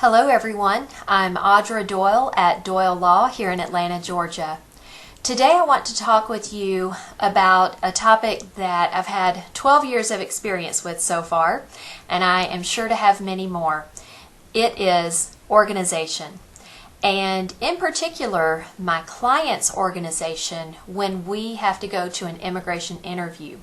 Hello everyone, I'm Audra Doyle at Doyle Law here in Atlanta, Georgia. Today I want to talk with you about a topic that I've had 12 years of experience with so far, and I am sure to have many more. It is organization, and in particular my client's organization when we have to go to an immigration interview.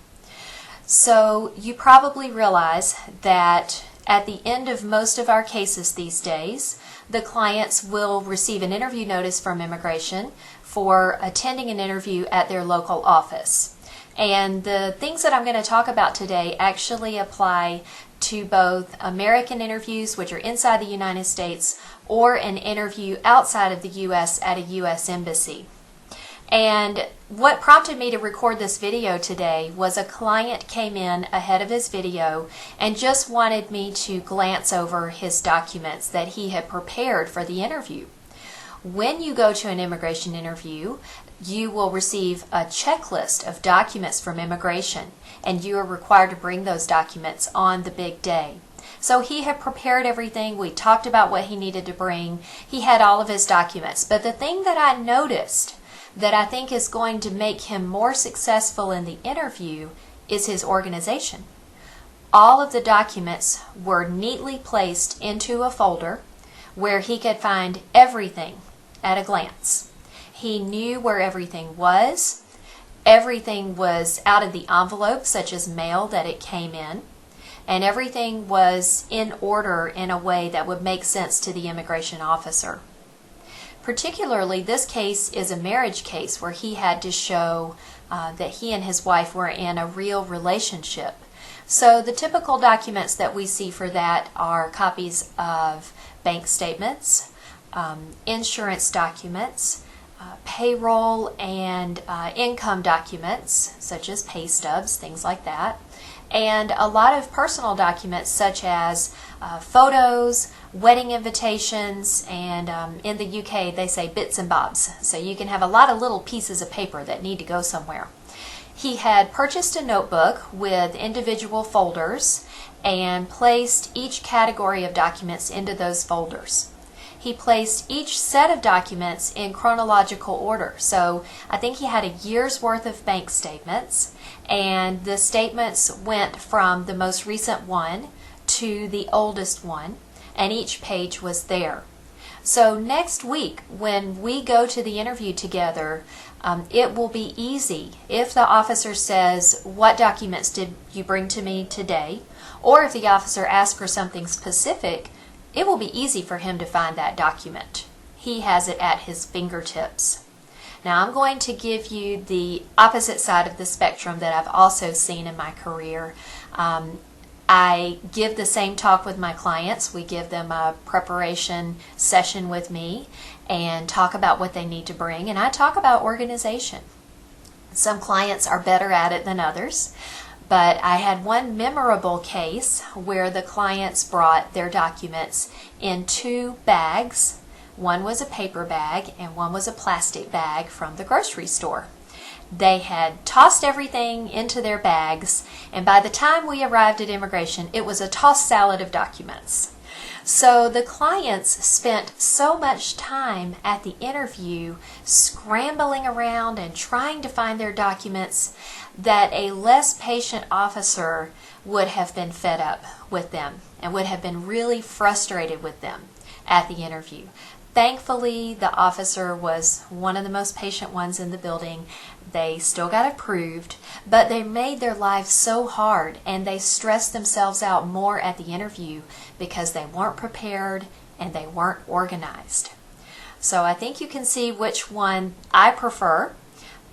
So you probably realize that at the end of most of our cases these days, the clients will receive an interview notice from immigration for attending an interview at their local office. And the things that I'm going to talk about today actually apply to both American interviews, which are inside the United States, or an interview outside of the U.S. at a U.S. embassy. And what prompted me to record this video today was a client came in ahead of his video and just wanted me to glance over his documents that he had prepared for the interview. When you go to an immigration interview, you will receive a checklist of documents from immigration, and you are required to bring those documents on the big day. So he had prepared everything. We talked about what he needed to bring. He had all of his documents. But the thing that I noticed that I think is going to make him more successful in the interview is his organization. All of the documents were neatly placed into a folder where he could find everything at a glance. He knew where everything was. Everything was out of the envelope, such as mail that it came in, and everything was in order in a way that would make sense to the immigration officer. Particularly, this case is a marriage case where he had to show that he and his wife were in a real relationship. So the typical documents that we see for that are copies of bank statements, insurance documents, payroll and income documents, such as pay stubs, things like that, and a lot of personal documents such as photos, wedding invitations, and in the UK they say bits and bobs. So you can have a lot of little pieces of paper that need to go somewhere. He had purchased a notebook with individual folders and placed each category of documents into those folders. He placed each set of documents in chronological order. So I think he had a year's worth of bank statements, and the statements went from the most recent one to the oldest one, and each page was there. So next week, when we go to the interview together, it will be easy if the officer says, "What documents did you bring to me today?" or if the officer asks for something specific, it will be easy for him to find that document. He has it at his fingertips. Now I'm going to give you the opposite side of the spectrum that I've also seen in my career. I give the same talk with my clients. We give them a preparation session with me and talk about what they need to bring, and I talk about organization. Some clients are better at it than others, but I had one memorable case where the clients brought their documents in two bags. One was a paper bag and one was a plastic bag from the grocery store. They had tossed everything into their bags, and by the time we arrived at immigration, it was a tossed salad of documents. So the clients spent so much time at the interview scrambling around and trying to find their documents that a less patient officer would have been fed up with them and would have been really frustrated with them at the interview. Thankfully, the officer was one of the most patient ones in the building. They still got approved, but they made their lives so hard and they stressed themselves out more at the interview because they weren't prepared and they weren't organized. So I think you can see which one I prefer,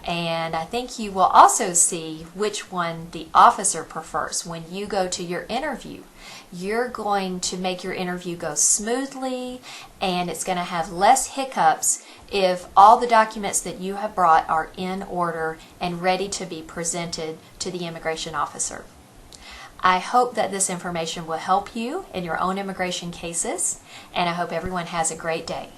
and I think you will also see which one the officer prefers when you go to your interview. You're going to make your interview go smoothly, and it's going to have less hiccups if all the documents that you have brought are in order and ready to be presented to the immigration officer. I hope that this information will help you in your own immigration cases, and I hope everyone has a great day.